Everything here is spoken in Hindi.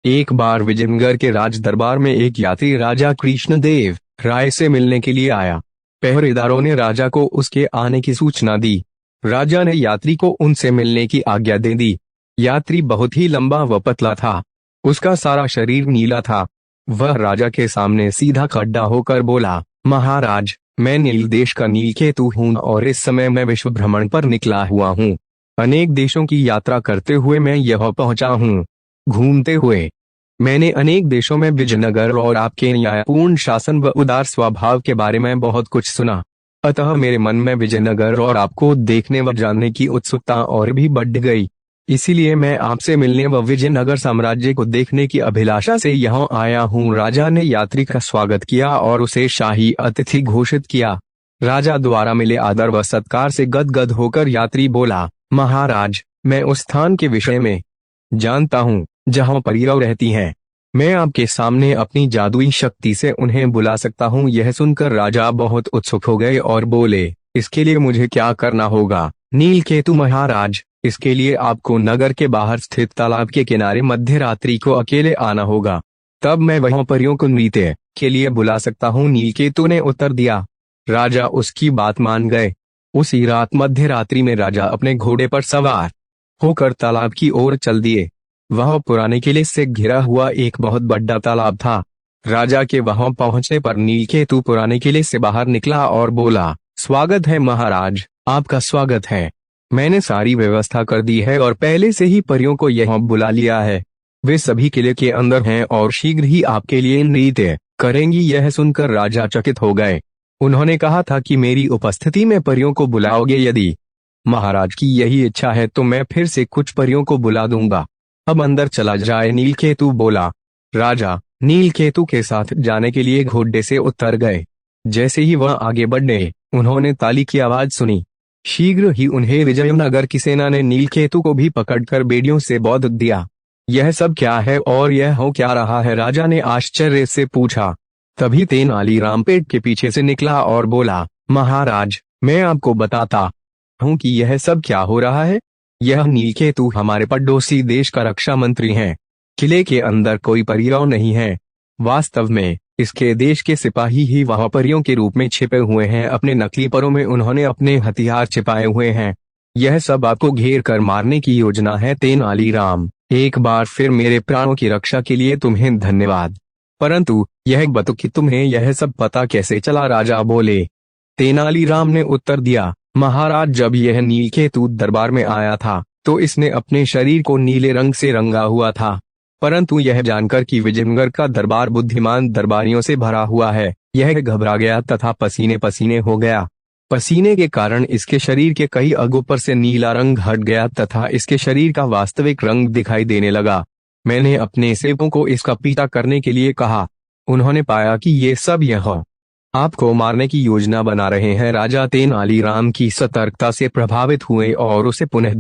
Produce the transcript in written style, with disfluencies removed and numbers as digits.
एक बार विजयनगर के राज दरबार में एक यात्री राजा कृष्णदेव राय से मिलने के लिए आया। पहरेदारों ने राजा को उसके आने की सूचना दी। राजा ने यात्री को उनसे मिलने की आज्ञा दे दी। यात्री बहुत ही लंबा व पतला था। उसका सारा शरीर नीला था। वह राजा के सामने सीधा खड़ा होकर बोला, महाराज, मैं नील देश का नीलकेतु हूँ और इस समय मैं विश्व भ्रमण पर निकला हुआ हूँ। अनेक देशों की यात्रा करते हुए मैं यहाँ पहुंचा हूँ। घूमते हुए मैंने अनेक देशों में विजयनगर और आपके न्यायपूर्ण शासन व उदार स्वभाव के बारे में बहुत कुछ सुना। अतः मेरे मन में विजयनगर और आपको देखने व जानने की उत्सुकता और भी बढ़ गई। इसीलिए मैं आपसे मिलने व विजयनगर साम्राज्य को देखने की अभिलाषा से यहाँ आया हूँ। राजा ने यात्री का स्वागत किया और उसे शाही अतिथि घोषित किया। राजा द्वारा मिले आदर व सत्कार से गदगद होकर यात्री बोला, महाराज, मैं उस स्थान के विषय में जानता हूँ जहाँ परियां रहती हैं। मैं आपके सामने अपनी जादुई शक्ति से उन्हें बुला सकता हूँ। यह सुनकर राजा बहुत उत्सुक हो गए और बोले, इसके लिए मुझे क्या करना होगा? नीलकेतु महाराज, इसके लिए आपको नगर के बाहर स्थित तालाब के किनारे मध्य रात्रि को अकेले आना होगा। तब मैं वहां परियों को नृत्य के लिए बुला सकता हूँ। नीलकेतु ने उत्तर दिया। राजा उसकी बात मान गए। उसी रात मध्य रात्रि में राजा अपने घोड़े पर सवार होकर तालाब की ओर चल दिए। वह पुराने किले से घिरा हुआ एक बहुत बड़ा तालाब था। राजा के वहां पहुंचने पर नीलकेतु पुराने किले से बाहर निकला और बोला, स्वागत है महाराज, आपका स्वागत है। मैंने सारी व्यवस्था कर दी है और पहले से ही परियों को यहाँ बुला लिया है। वे सभी किले के अंदर हैं और शीघ्र ही आपके लिए नृत्य करेंगी। यह सुनकर राजा चकित हो गए। उन्होंने कहा था कि मेरी उपस्थिति में परियों को बुलाओगे? यदि महाराज की यही इच्छा है तो मैं फिर से कुछ परियों को बुला दूंगा। अब अंदर चला जाए, नीलकेतु बोला। राजा नीलकेतु के साथ जाने के लिए घोड़े से उतर गए। जैसे ही वह आगे बढ़े, उन्होंने ताली की आवाज सुनी। शीघ्र ही उन्हें विजयनगर की सेना ने नीलकेतु को भी पकड़कर बेड़ियों से बांध दिया। यह सब क्या है और यह हो क्या रहा है? राजा ने आश्चर्य से पूछा। तभी तेनालीराम पेड़ के पीछे से निकला और बोला, महाराज, मैं आपको बताता हूँ कि यह सब क्या हो रहा है। यह नीलकेतु हमारे पड़ोसी देश का रक्षा मंत्री है। किले के अंदर कोई परियां नहीं है। वास्तव में इसके देश के सिपाही ही वहां परियों के रूप में छिपे हुए हैं। अपने नकली परों में उन्होंने अपने हथियार छिपाए हुए हैं। यह सब आपको घेर कर मारने की योजना है। तेनालीराम, एक बार फिर मेरे प्राणों की रक्षा के लिए तुम्हें धन्यवाद, परंतु यह बताओ कि तुम्हें यह सब पता कैसे चला? राजा बोले। तेनालीराम ने उत्तर दिया, महाराज, जब यह नीलकेतु दरबार में आया था तो इसने अपने शरीर को नीले रंग से रंगा हुआ था, परंतु यह जानकर कि विजयनगर का दरबार बुद्धिमान दरबारियों से भरा हुआ है, यह घबरा गया तथा पसीने पसीने हो गया। पसीने के कारण इसके शरीर के कई अंगों पर से नीला रंग हट गया तथा इसके शरीर का वास्तविक रंग दिखाई देने लगा। मैंने अपने सेवकों को इसका पीछा करने के लिए कहा। उन्होंने पाया कि ये सब यह आपको मारने की योजना बना रहे हैं। राजा तेनालीराम की सतर्कता से प्रभावित हुए और उसे पुनः